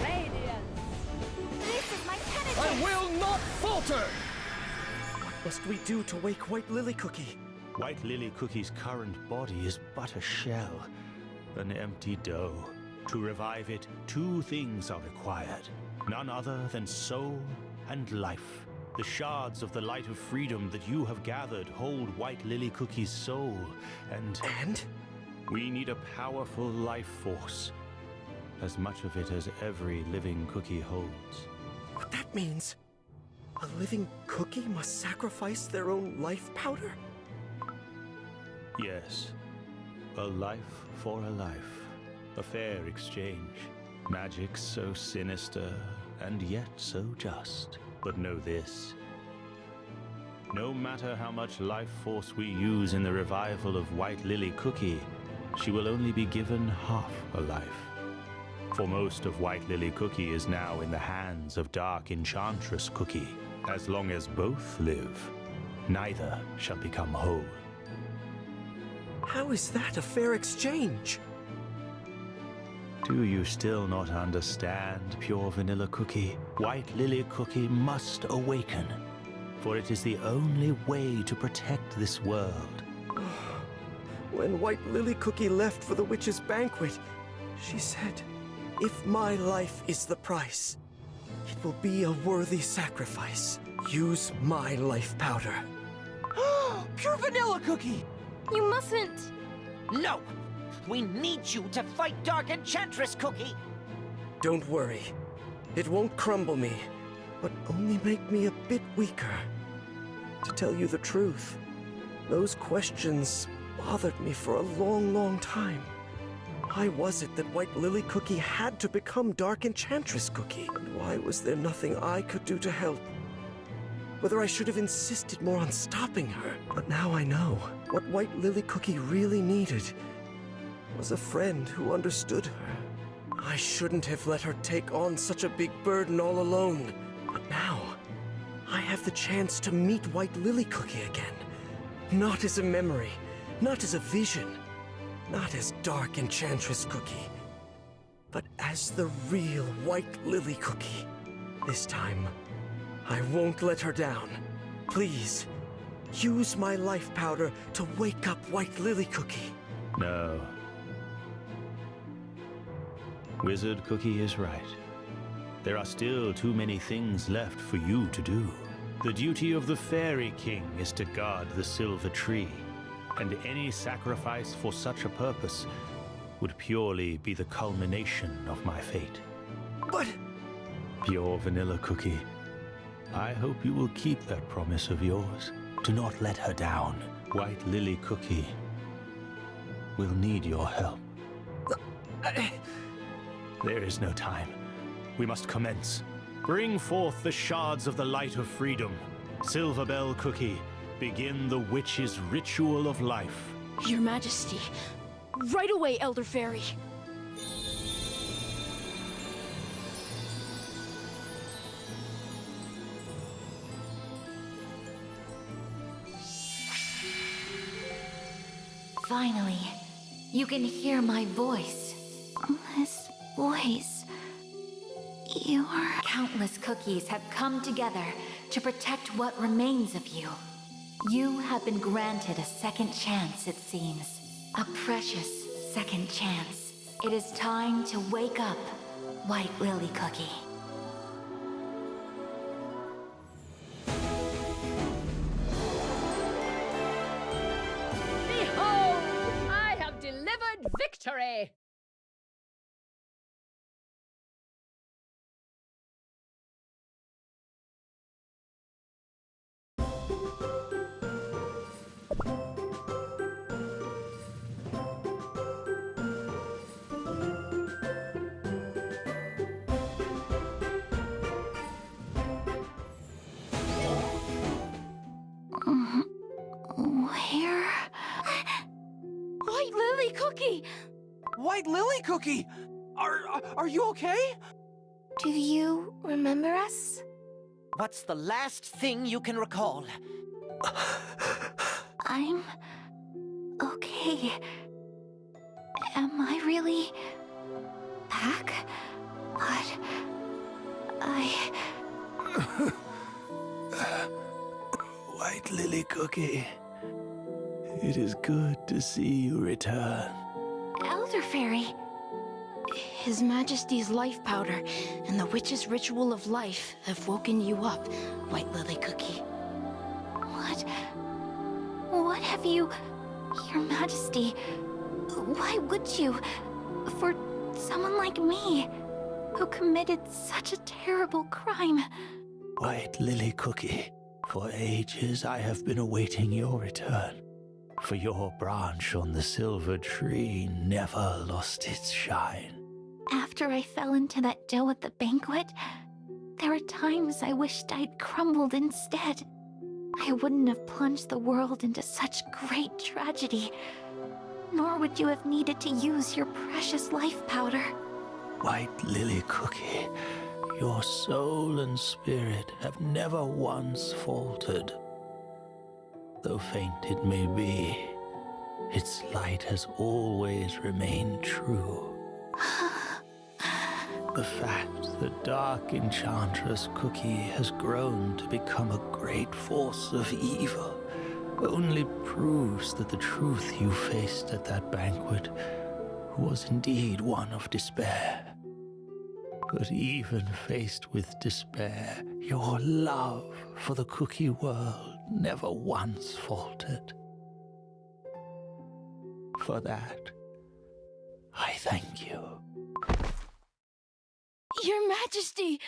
Radiance! This is my penitence! I will not falter! What must we do to wake White Lily Cookie? White Lily Cookie's current body is but a shell, an empty dough. To revive it, two things are required. None other than soul and life. The shards of the light of freedom that you have gathered hold White Lily Cookie's soul, and... And? We need a powerful life force. As much of it as every living cookie holds. What that means? A living cookie must sacrifice their own life powder? Yes. A life for a life. A fair exchange. Magic so sinister, and yet so just. But know this. No matter how much life force we use in the revival of White Lily Cookie, she will only be given half a life. For most of White Lily Cookie is now in the hands of Dark Enchantress Cookie. As long as both live, neither shall become whole. How is that a fair exchange? Do you still not understand, Pure Vanilla Cookie? White Lily Cookie must awaken, for it is the only way to protect this world. When White Lily Cookie left for the witch's banquet, she said, "If my life is the price, it will be a worthy sacrifice. Use my life powder." Pure Vanilla Cookie! You mustn't! No! We need you to fight Dark Enchantress Cookie! Don't worry. It won't crumble me, but only make me a bit weaker. To tell you the truth, those questions bothered me for a long, long time. Why was it that White Lily Cookie had to become Dark Enchantress Cookie? And why was there nothing I could do to help? Whether I should have insisted more on stopping her. But now I know what White Lily Cookie really needed was a friend who understood her. I shouldn't have let her take on such a big burden all alone. But now, I have the chance to meet White Lily Cookie again. Not as a memory, not as a vision, not as Dark Enchantress Cookie, but as the real White Lily Cookie. This time, I won't let her down. Please, use my life powder to wake up White Lily Cookie. No. Wizard Cookie is right. There are still too many things left for you to do. The duty of the Fairy King is to guard the Silver Tree, and any sacrifice for such a purpose would purely be the culmination of my fate. But... Pure Vanilla Cookie, I hope you will keep that promise of yours. Do not let her down. White Lily Cookie will need your help. There is no time. We must commence. Bring forth the shards of the light of freedom. Silver Bell Cookie, begin the witch's ritual of life. Your Majesty. Right away, Elder Fairy. Finally, you can hear my voice. This voice... Your... Countless cookies have come together to protect what remains of you. You have been granted a second chance, it seems. A precious second chance. It is time to wake up, White Lily Cookie. Behold! I have delivered victory! Where? White Lily Cookie! White Lily Cookie! Are you okay? Do you remember us? What's the last thing you can recall? I'm... okay. Am I really... back, but I... White Lily Cookie, it is good to see you return. Elder Fairy. His Majesty's life powder and the witch's ritual of life have woken you up, White Lily Cookie. What have you... Your Majesty, why would you? For someone like me, who committed such a terrible crime. White Lily Cookie, for ages I have been awaiting your return. For your branch on the silver tree never lost its shine. After I fell into that dough at the banquet, there were times I wished I'd crumbled instead. I wouldn't have plunged the world into such great tragedy, nor would you have needed to use your precious life powder. White Lily Cookie, your soul and spirit have never once faltered. Though faint it may be, its light has always remained true. The fact that Dark Enchantress Cookie has grown to become a great force of evil only proves that the truth you faced at that banquet was indeed one of despair. But even faced with despair, your love for the cookie world never once faltered. For that, I thank you. Your Majesty!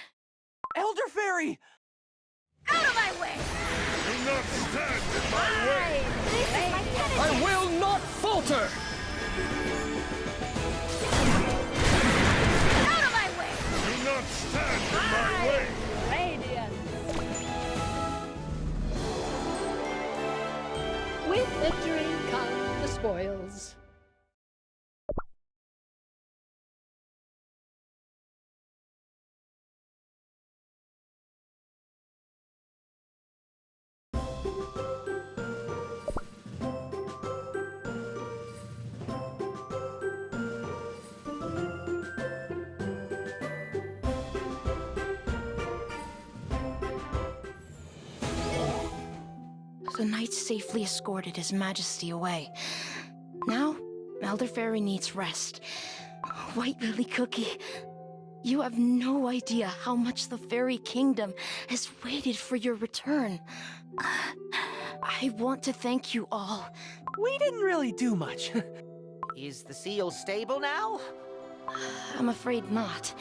Elder Fairy! Out of my way! Do not stand in my way! I will not falter! Out of my way! Do not stand in my way! Radiant! With victory come the spoils. The knight safely escorted His Majesty away. Now, Elder Fairy needs rest. White Lily Cookie, you have no idea how much the Fairy Kingdom has waited for your return. I want to thank you all. We didn't really do much. Is the seal stable now? I'm afraid not.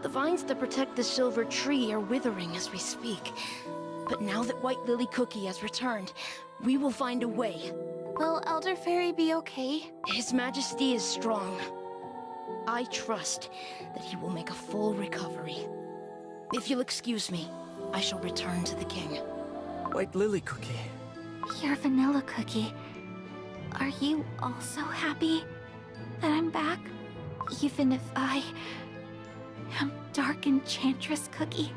The vines that protect the silver tree are withering as we speak. But now that White Lily Cookie has returned, we will find a way. Will Elder Fairy be okay? His Majesty is strong. I trust that he will make a full recovery. If you'll excuse me, I shall return to the king. White Lily Cookie. Your Vanilla Cookie. Are you also happy that I'm back? Even if I am Dark Enchantress Cookie?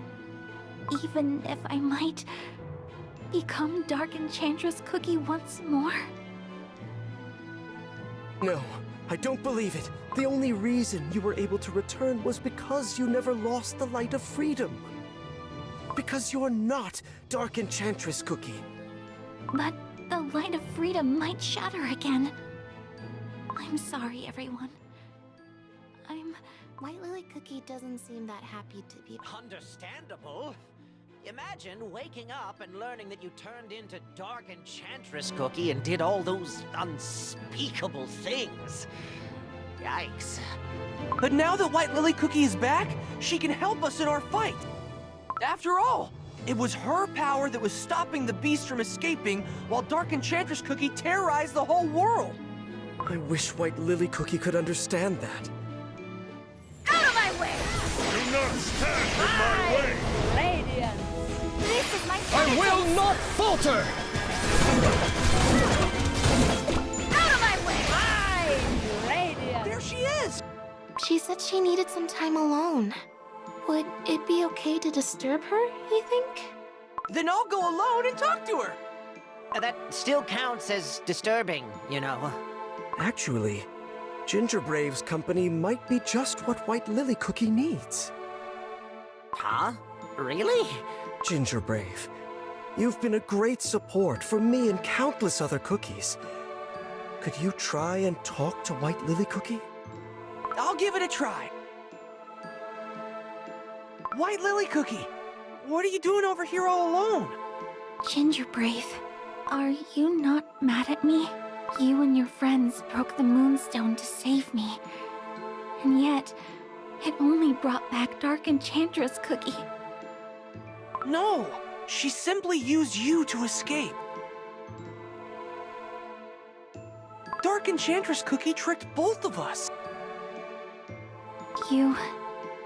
Even if I might become Dark Enchantress Cookie once more? No, I don't believe it. The only reason you were able to return was because you never lost the light of freedom. Because you're not Dark Enchantress Cookie. But the light of freedom might shatter again. I'm sorry, everyone. White Lily Cookie doesn't seem that happy to be... Understandable. Imagine waking up and learning that you turned into Dark Enchantress Cookie and did all those unspeakable things. Yikes. But now that White Lily Cookie is back, she can help us in our fight. After all, it was her power that was stopping the beast from escaping while Dark Enchantress Cookie terrorized the whole world. I wish White Lily Cookie could understand that. Out of my way! Do not stand in my way! Radiant! This is my I will not falter! Out of my way! I'm radiant! There she is! She said she needed some time alone. Would it be okay to disturb her, you think? Then I'll go alone and talk to her. That still counts as disturbing, you know. Actually, Ginger Brave's company might be just what White Lily Cookie needs. Huh? Really? Ginger Brave, you've been a great support for me and countless other cookies. Could you try and talk to White Lily Cookie? I'll give it a try. White Lily Cookie, what are you doing over here all alone? Ginger Brave, are you not mad at me? You and your friends broke the Moonstone to save me. And yet, it only brought back Dark Enchantress Cookie. No, she simply used you to escape. Dark Enchantress Cookie tricked both of us. You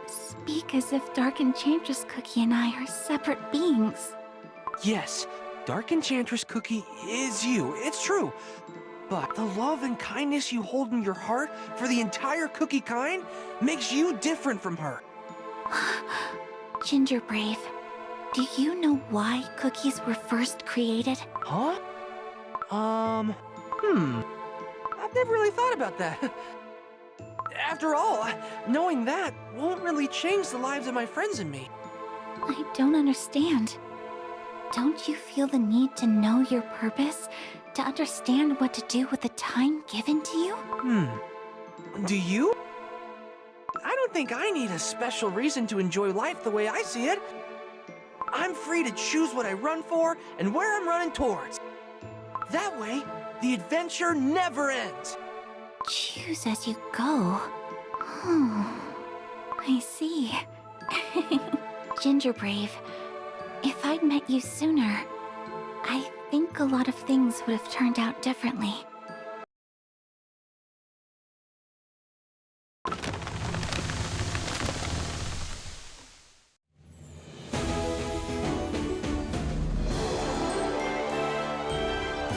speak as if Dark Enchantress Cookie and I are separate beings. Yes, Dark Enchantress Cookie is you, it's true. But the love and kindness you hold in your heart for the entire cookie kind makes you different from her. Ginger Brave, do you know why cookies were first created? Huh? I've never really thought about that. After all, knowing that won't really change the lives of my friends and me. I don't understand. Don't you feel the need to know your purpose, to understand what to do with the time given to you? Do you? I don't think I need a special reason to enjoy life the way I see it. I'm free to choose what I run for and where I'm running towards. That way, the adventure never ends. Choose as you go. I see. Ginger Brave, if I'd met you sooner, I think a lot of things would have turned out differently.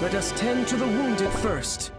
Let us tend to the wounded first.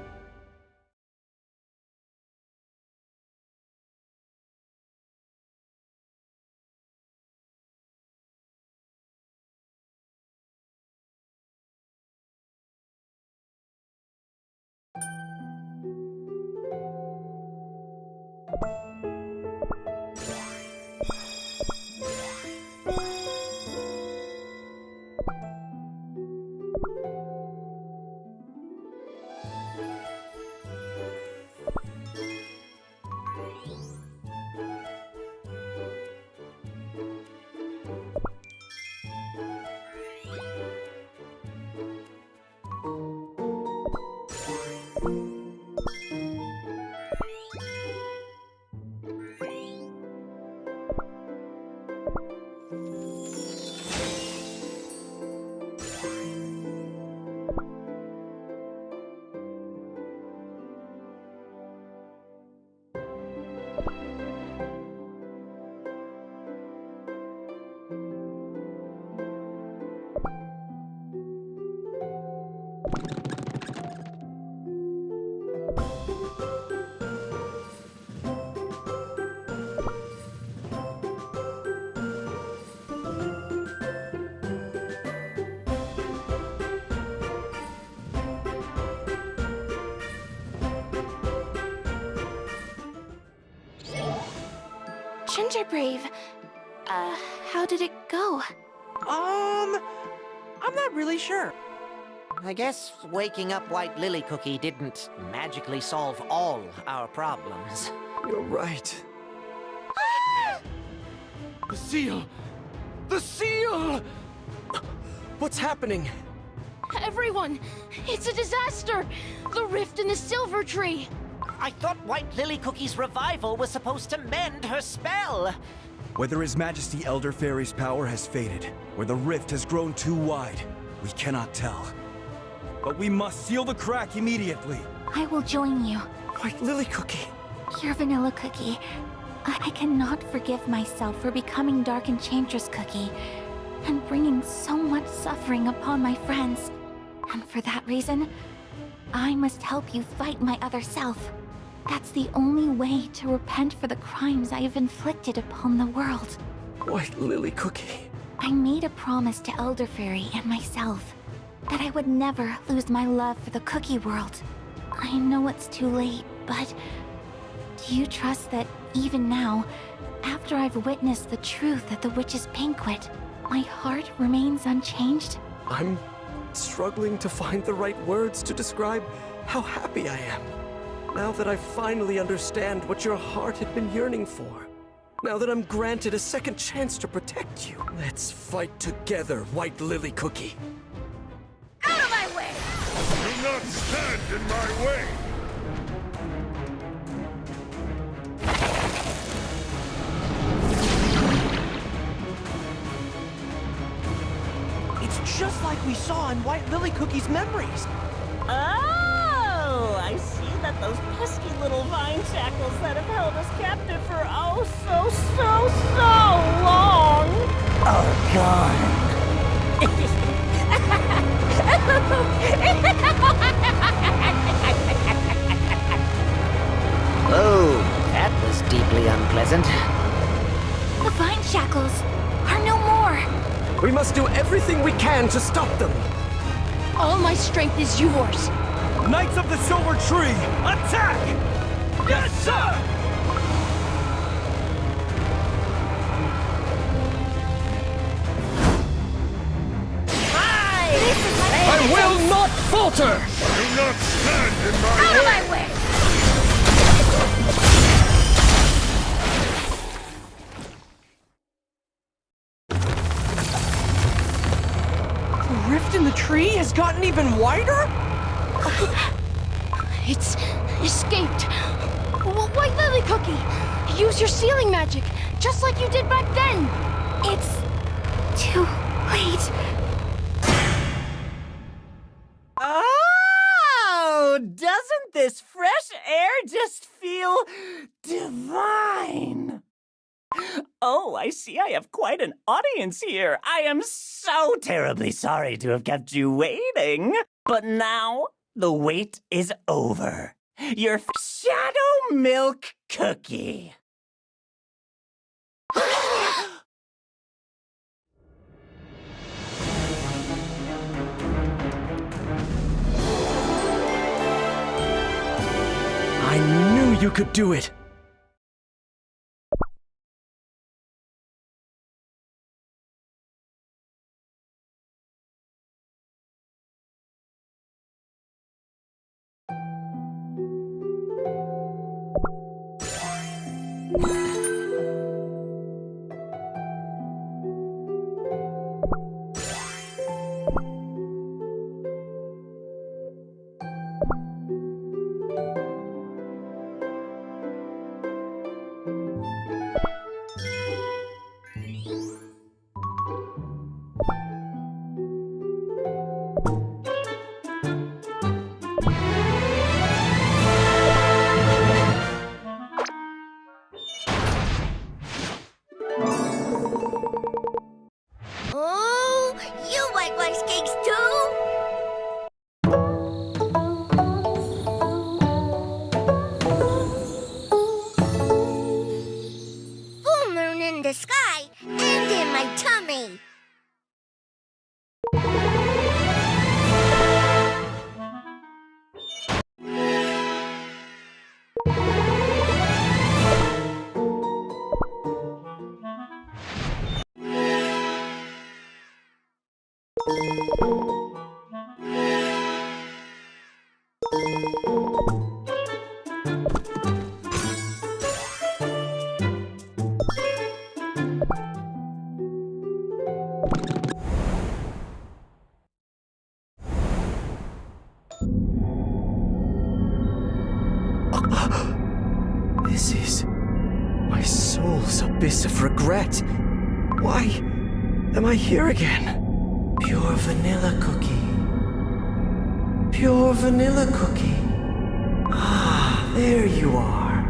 Ginger Brave, how did it go? I'm not really sure. I guess waking up White Lily Cookie didn't magically solve all our problems. You're right. The seal! The seal! What's happening? Everyone! It's a disaster! The rift in the silver tree! I thought White Lily Cookie's revival was supposed to mend her spell. Whether His Majesty Elder Fairy's power has faded, or the rift has grown too wide, we cannot tell. But we must seal the crack immediately. I will join you. White Lily Cookie. Your Vanilla Cookie. I cannot forgive myself for becoming Dark Enchantress Cookie and bringing so much suffering upon my friends. And for that reason, I must help you fight my other self. That's the only way to repent for the crimes I have inflicted upon the world. White Lily Cookie. I made a promise to Elder Fairy and myself that I would never lose my love for the cookie world. I know it's too late, but Do you trust that even now, after I've witnessed the truth at the witch's banquet, my heart remains unchanged? I'm struggling to find the right words to describe how happy I am. Now that I finally understand what your heart had been yearning for. Now that I'm granted a second chance to protect you. Let's fight together, White Lily Cookie. Out of my way! Do not stand in my way! It's just like we saw in White Lily Cookie's memories. Oh, I see that those pesky little vine shackles that have held us captive for so long Oh, God. Oh, that was deeply unpleasant. The vine shackles are no more. We must do everything we can to stop them. All my strength is yours. Knights of the Silver Tree, attack! Yes, sir! I will not falter! Do not stand in my Out of way! my way! The rift in the tree has gotten even wider? It's escaped. White Lily Cookie, use your sealing magic, just like you did back then. It's too late. Oh, doesn't this fresh air just feel divine? Oh, I see I have quite an audience here. I am so terribly sorry to have kept you waiting. But now, the wait is over. Your Shadow Milk Cookie. I knew you could do it! Oh, you like rice cakes too? Full moon in the sky and in my tummy. This is my soul's abyss of regret. Why am I here again? Pure vanilla cookie. Pure vanilla cookie. Ah, there you are.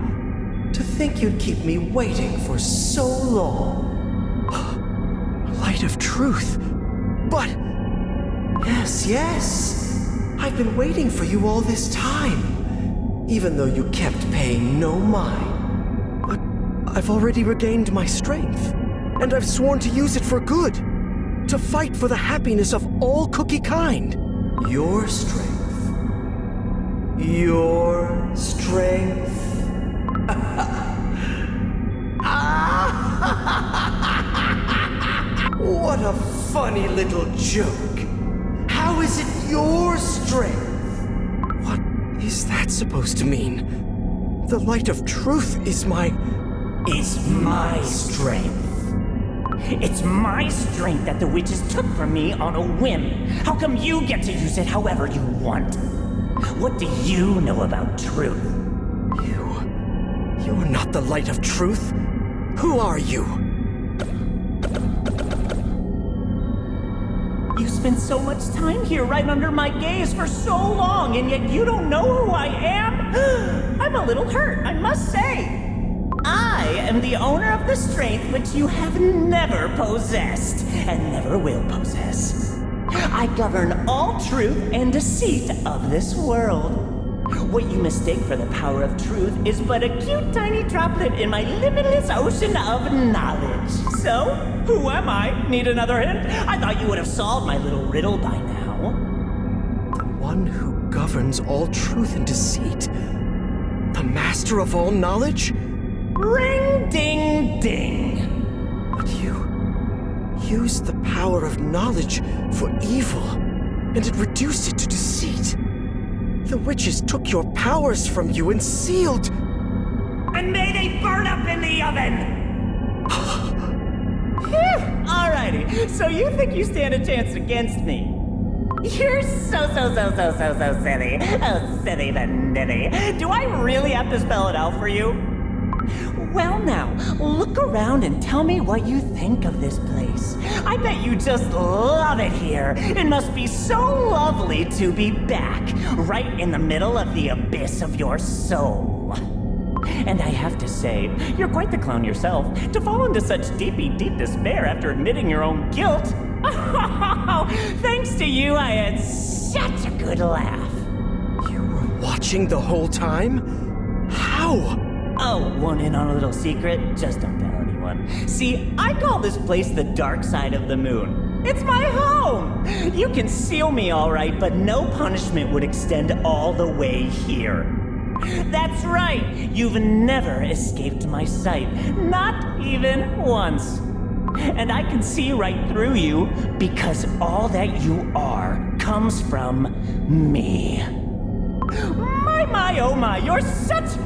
To think you'd keep me waiting for so long. Light of truth. But yes. I've been waiting for you all this time. Even though you kept paying no mind. But I've already regained my strength. And I've sworn to use it for good. To fight for the happiness of all cookie kind. Your strength. Your strength. What a funny little joke. How is it your strength? What is that supposed to mean? The light of truth is my... It's my strength. It's my strength that the witches took from me on a whim. How come you get to use it however you want? What do you know about truth? You are not the light of truth. Who are you? You spent so much time here right under my gaze for so long, and yet you don't know who I am? I'm a little hurt, I must say. I am the owner of the strength which you have never possessed, and never will possess. I govern all truth and deceit of this world. What you mistake for the power of truth is but a cute tiny droplet in my limitless ocean of knowledge. So, who am I? Need another hint? I thought you would have solved my little riddle by now. The one who governs all truth and deceit. The master of all knowledge? Ring ding ding! But you used the power of knowledge for evil, and it reduced it to deceit. The witches took your powers from you and sealed... And may they burn up in the oven! Alrighty, so you think you stand a chance against me? You're so silly. Oh, silly vanilly. Do I really have to spell it out for you? Well now, look around and tell me what you think of this place. I bet you just love it here. It must be so lovely to be back, right in the middle of the abyss of your soul. And I have to say, you're quite the clown yourself, to fall into such deep despair after admitting your own guilt. Thanks to you, I had such a good laugh. You were watching the whole time? How? Oh, want in on a little secret? Just don't tell anyone. See, I call this place the dark side of the moon. It's my home! You can seal me all right, but no punishment would extend all the way here. That's right! You've never escaped my sight. Not even once. And I can see right through you because all that you are comes from me. My, oh my, you're such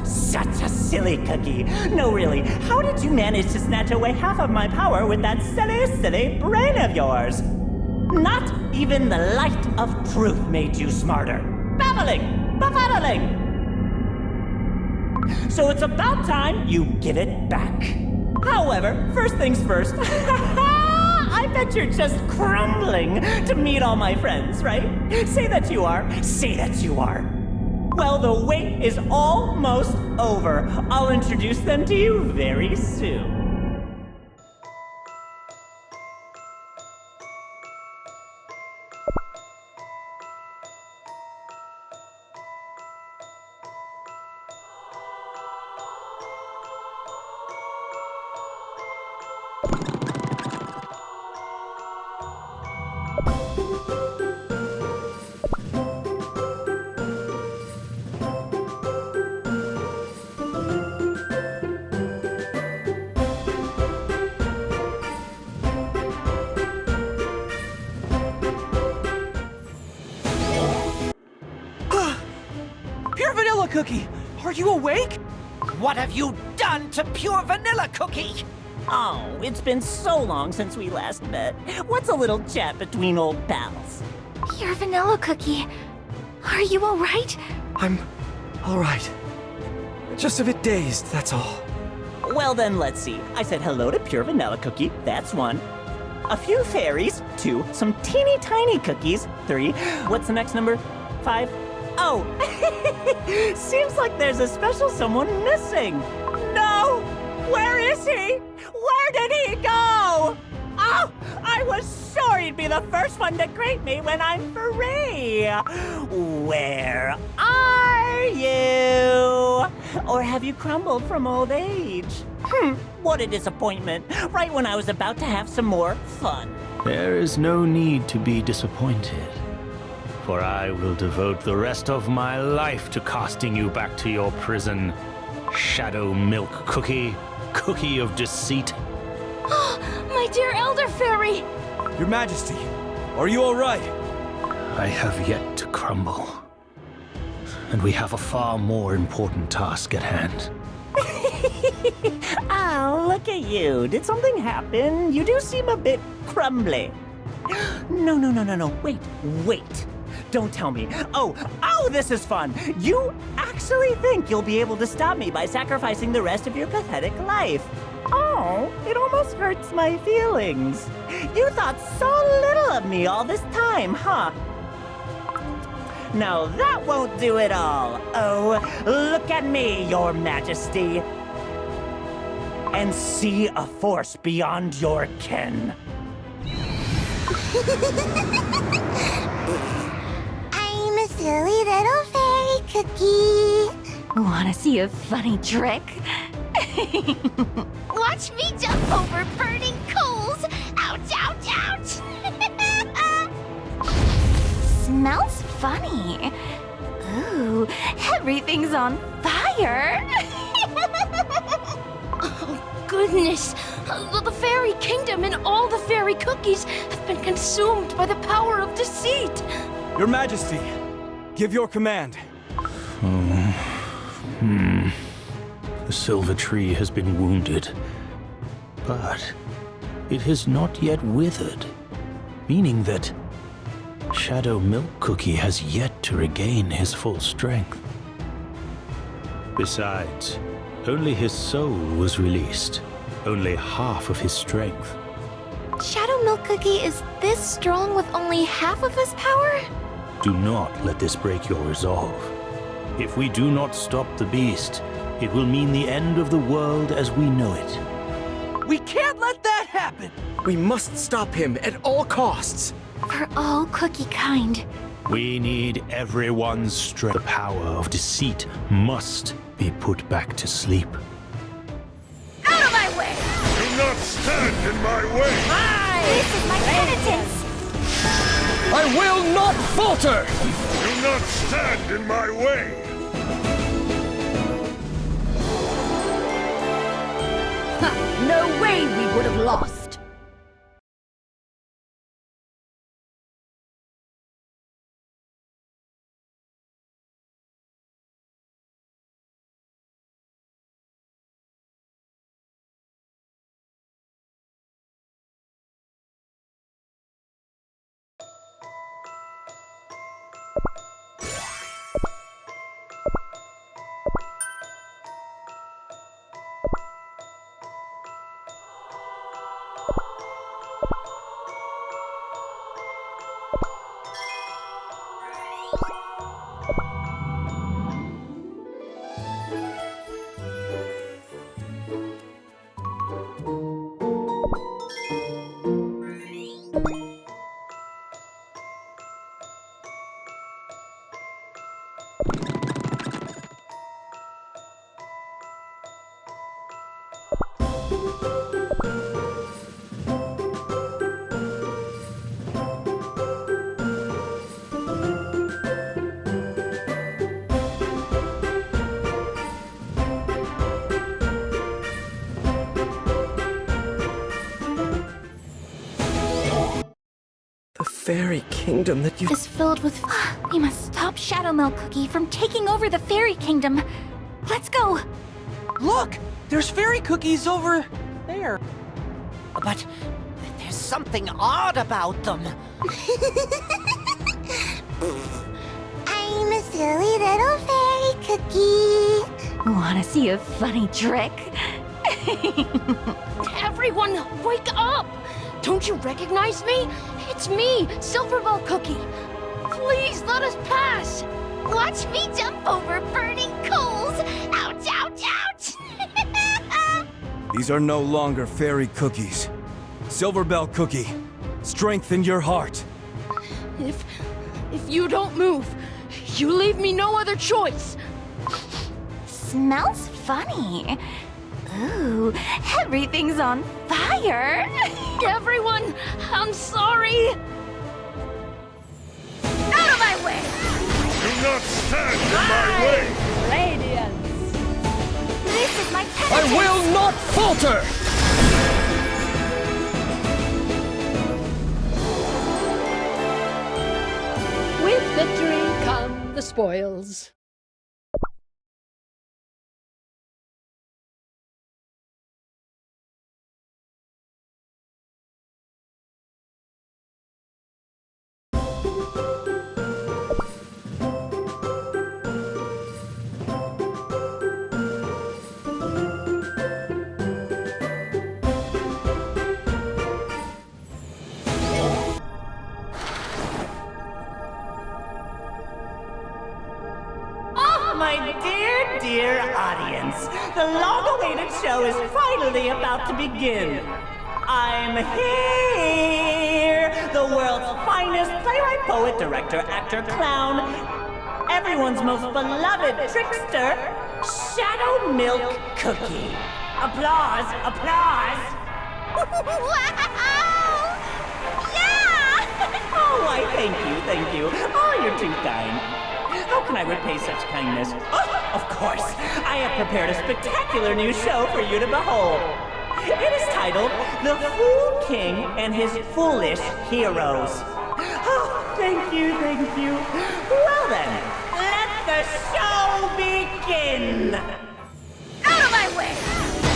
a silly cookie. No, really, how did you manage to snatch away half of my power with that silly brain of yours? Not even the light of truth made you smarter. Befuddling! So it's about time you give it back. However, first things first, I bet you're just crumbling to meet all my friends, right? Say that you are. Well, the wait is almost over. I'll introduce them to you very soon. Pure Vanilla Cookie! Are you awake? What have you done to Pure Vanilla Cookie? Oh, it's been so long since we last met. What's a little chat between old pals? Pure Vanilla Cookie. Are you alright? I'm all right. Just a bit dazed, that's all. Well then, let's see. I said hello to Pure Vanilla Cookie, that's 1. A few fairies, 2. Some teeny tiny cookies, 3. What's the next number? 5. Oh, seems like there's a special someone missing. No! Where is he? Where did he go? Oh, I was sure he'd be the first one to greet me when I'm free. Where are you? Or have you crumbled from old age? What a disappointment. Right when I was about to have some more fun. There is no need to be disappointed, for I will devote the rest of my life to casting you back to your prison. Shadow Milk Cookie, Cookie of Deceit. My dear Elder Fairy! Your Majesty, are you all right? I have yet to crumble. And we have a far more important task at hand. Oh, look at you. Did something happen? You do seem a bit crumbly. No. Wait. Don't tell me. Oh, this is fun. You actually think you'll be able to stop me by sacrificing the rest of your pathetic life. Oh, it almost hurts my feelings. You thought so little of me all this time, huh? Now that won't do it all. Oh, look at me, Your Majesty. And see a force beyond your ken. I'm a silly little fairy cookie. Wanna see a funny trick? Watch me jump over burning coals. Ouch, ouch, ouch. Smells funny. Ooh, everything's on fire. Oh, goodness! The fairy kingdom and all the fairy cookies have been consumed by the power of deceit! Your Majesty, give your command. The silver tree has been wounded, but it has not yet withered, meaning that Shadow Milk Cookie has yet to regain his full strength. Besides, only his soul was released, only half of his strength. Shadow Milk Cookie is this strong with only half of his power? Do not let this break your resolve. If we do not stop the beast, it will mean the end of the world as we know it. We can't let that happen! We must stop him at all costs. For all cookie kind. We need everyone's strength. The power of deceit must be put back to sleep. Out of my way! Do not stand in my way! This is my penitence! I will not falter! Do not stand in my way! No way we would have lost! The fairy kingdom that you... Is filled with... We must stop Shadow Milk Cookie from taking over the fairy kingdom. Let's go! Look! There's fairy cookies over there. But there's something odd about them. I'm a silly little fairy cookie. Wanna see a funny trick? Everyone, wake up! Don't you recognize me? It's me, Silverbell Cookie. Please let us pass. Watch me jump over burning coals. Ouch, ouch, ouch. These are no longer fairy cookies. Silverbell Cookie, strengthen your heart. If you don't move, you leave me no other choice. Smells funny. Ooh, everything's on fire. Everyone, I'm sorry. Out of my way! Do not stand in my way! Radiance. This is my I penitence! will not falter! With victory come the spoils. My dear, dear audience, the long-awaited show is finally about to begin. I'm here! The world's finest playwright, poet, director, actor, clown, everyone's most beloved trickster, Shadow Milk Cookie. Applause, applause! Wow! Yeah! Oh, why, thank you. Oh, you're too kind. How can I repay such kindness? Oh, of course! I have prepared a spectacular new show for you to behold. It is titled The Fool King and His Foolish Heroes. Oh, thank you. Well then, let the show begin! Out of my way!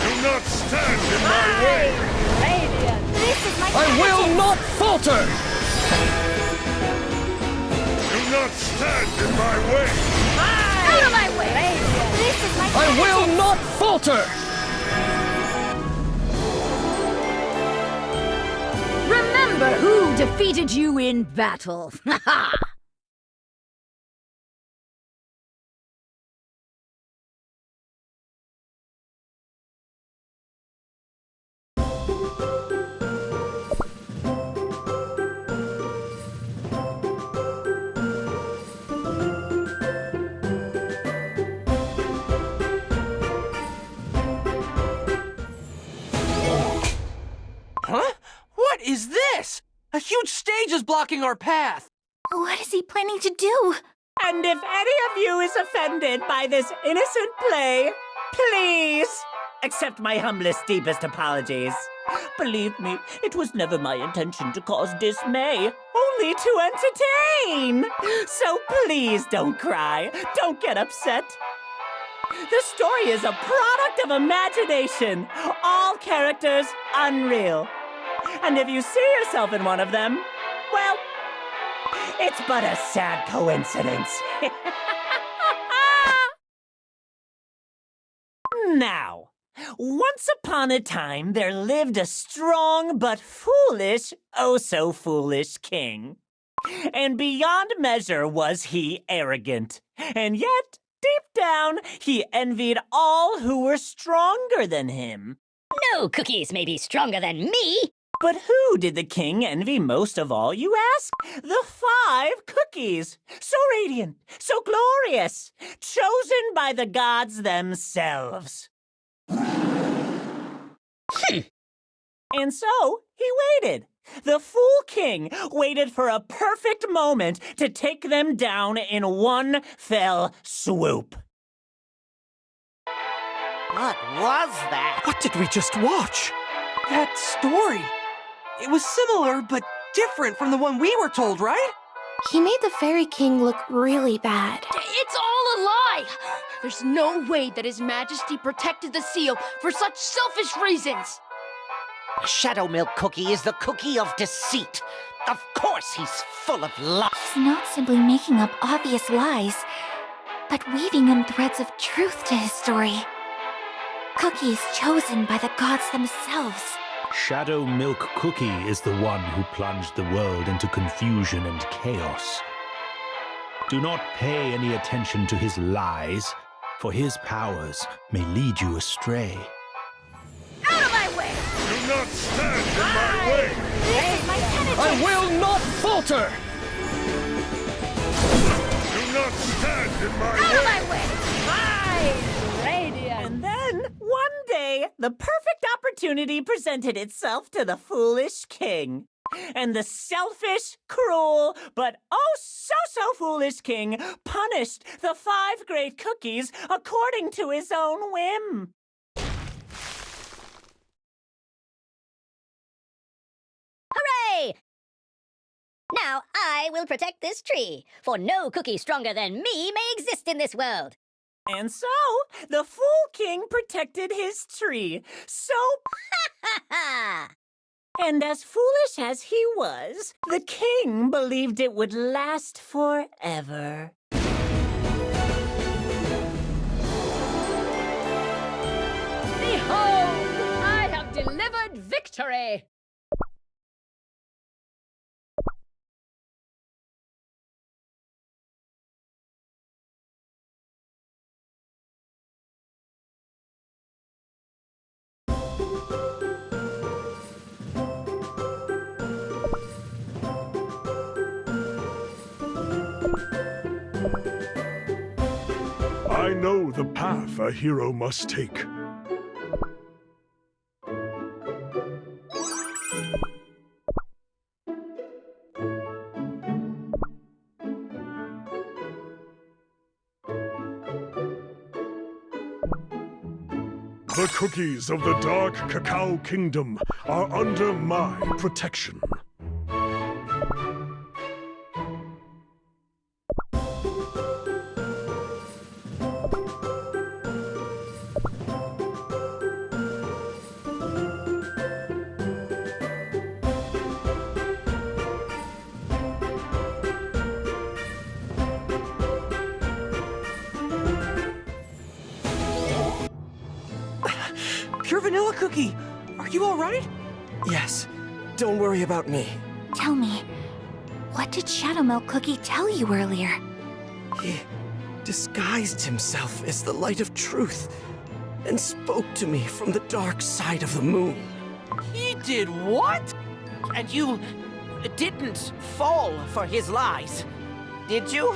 Do not stand in my way! Radiant. This is my I will not falter! Do not stand in my way! Out of my way! This is my I will not falter! Remember who defeated you in battle. Huh? What is this? A huge stage is blocking our path! What is he planning to do? And if any of you is offended by this innocent play, please accept my humblest, deepest apologies. Believe me, it was never my intention to cause dismay, only to entertain. So please don't cry, don't get upset. The story is a product of imagination, all characters unreal. And if you see yourself in one of them, well, it's but a sad coincidence. Now, once upon a time there lived a strong but foolish, oh so foolish king. And beyond measure was he arrogant. And yet, deep down, he envied all who were stronger than him. No cookies may be stronger than me. But who did the king envy most of all, you ask? The 5 cookies. So radiant, so glorious, chosen by the gods themselves. And so, he waited. The Fool King waited for a perfect moment to take them down in one fell swoop. What was that? What did we just watch? That story! It was similar, but different from the one we were told, right? He made the Fairy King look really bad. It's all a lie! There's no way that His Majesty protected the seal for such selfish reasons! Shadow Milk Cookie is the cookie of deceit. Of course he's full of lies. He's not simply making up obvious lies, but weaving in threads of truth to his story. Cookies chosen by the gods themselves. Shadow Milk Cookie is the one who plunged the world into confusion and chaos. Do not pay any attention to his lies, for his powers may lead you astray. Out of my way! Do not stand in my way! This is my penitence! I will not falter! Do not stand in my Out way! of my way! Radiant. And then, one day, the perfect opportunity presented itself to the foolish king. And the selfish, cruel, but oh so foolish king punished the 5 great cookies according to his own whim. Hooray! Now I will protect this tree, for no cookie stronger than me may exist in this world. And so, the Fool King protected his tree. So, Ha ha! and as foolish as he was, the king believed it would last forever. Behold, I have delivered victory! I know the path a hero must take. The cookies of the Dark Cacao Kingdom are under my protection. Pure vanilla cookie! Are you alright? Yes, don't worry about me. Tell me, what did Shadow Milk Cookie tell you earlier? He disguised himself as the light of truth and spoke to me from the dark side of the moon. He did what? And you didn't fall for his lies, did you?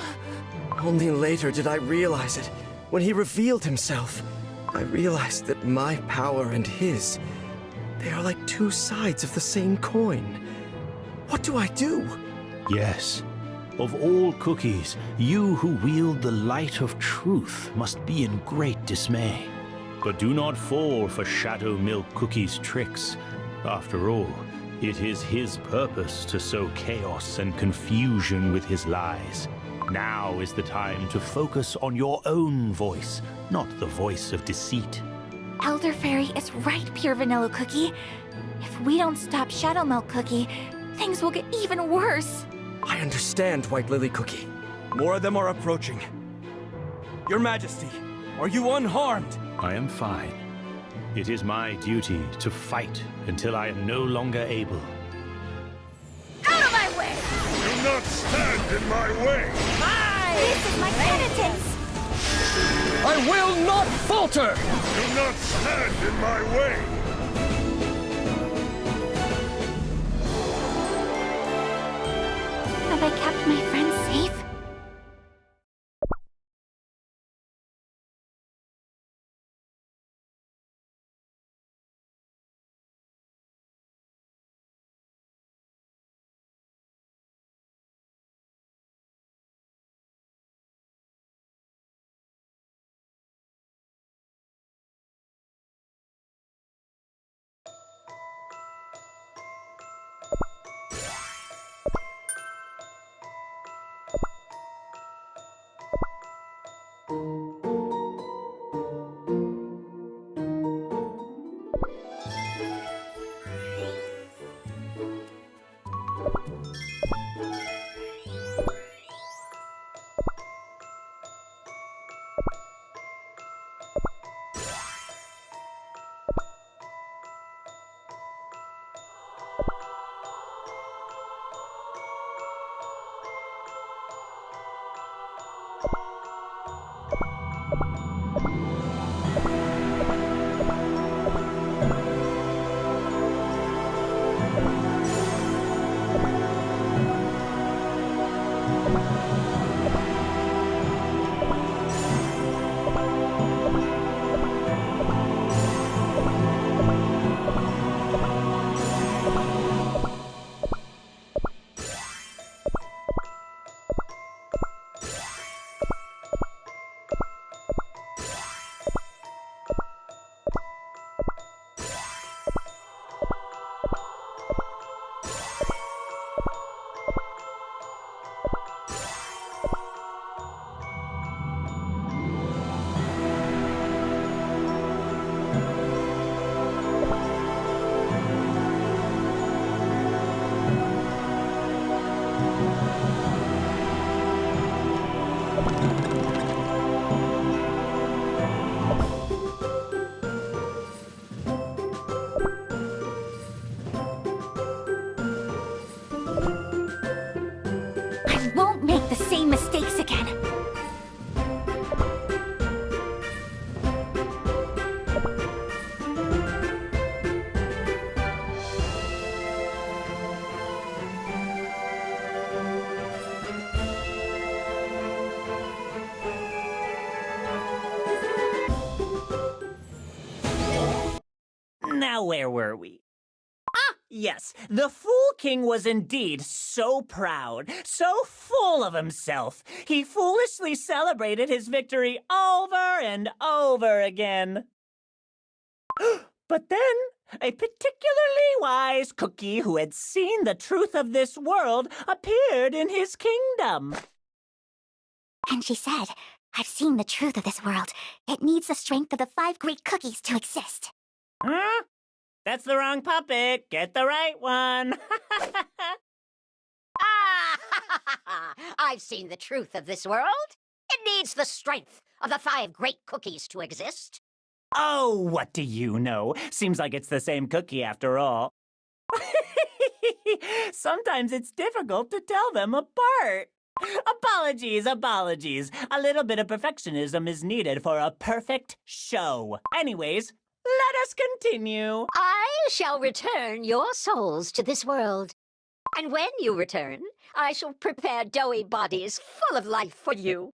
Only later did I realize it. When he revealed himself, I realized that my power and his, they are like 2 sides of the same coin. What do I do? Yes. Of all cookies, you who wield the light of truth must be in great dismay. But do not fall for Shadow Milk Cookie's tricks. After all, it is his purpose to sow chaos and confusion with his lies. Now is the time to focus on your own voice, not the voice of deceit. Elder Fairy is right, Pure Vanilla Cookie. If we don't stop Shadow Milk Cookie, things will get even worse. I understand, White Lily Cookie. More of them are approaching. Your Majesty, are you unharmed? I am fine. It is my duty to fight until I am no longer able. Out of my way! Do not stand in my way! This is my penitence! I will not falter! Do not stand in my way! Have I kept my friends safe? same mistakes again. Now where were we? Ah, yes, the Fool King was indeed so proud, so full of himself. He foolishly celebrated his victory over and over again. But then, a particularly wise cookie who had seen the truth of this world appeared in his kingdom. And she said, I've seen the truth of this world. It needs the strength of the 5 great cookies to exist. Huh? That's the wrong puppet. Get the right one. I've seen the truth of this world. It needs the strength of the 5 great cookies to exist. Oh, what do you know? Seems like it's the same cookie after all. Sometimes it's difficult to tell them apart. Apologies. A little bit of perfectionism is needed for a perfect show. Anyways, let us continue. I shall return your souls to this world. And when you return, I shall prepare doughy bodies full of life for you.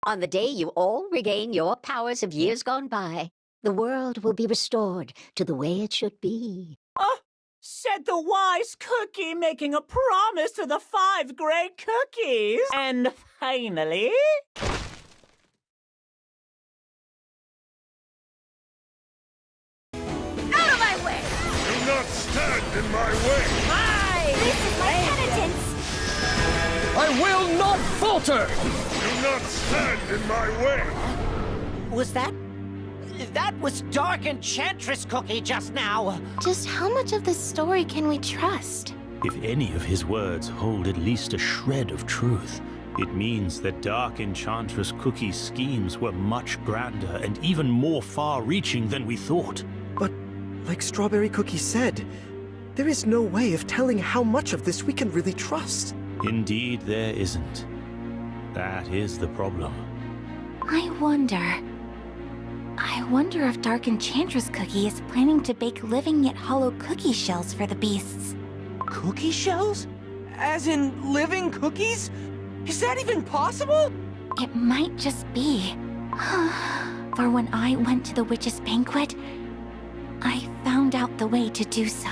On the day you all regain your powers of years gone by, the world will be restored to the way it should be. Oh, said the wise cookie, making a promise to the 5 great cookies. And finally... Out of my way! Do not stand in my way! This is my penitence! I will not falter! Do not stand in my way! Was that... That was Dark Enchantress Cookie just now. Just how much of this story can we trust? If any of his words hold at least a shred of truth, it means that Dark Enchantress Cookie's schemes were much grander and even more far-reaching than we thought. But, like Strawberry Cookie said, there is no way of telling how much of this we can really trust. Indeed, there isn't. That is the problem. I wonder if Dark Enchantress Cookie is planning to bake living yet hollow cookie shells for the beasts. Cookie shells? As in living cookies? Is that even possible? It might just be. For when I went to the witch's banquet, I found out the way to do so.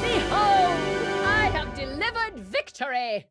Behold! I have delivered victory!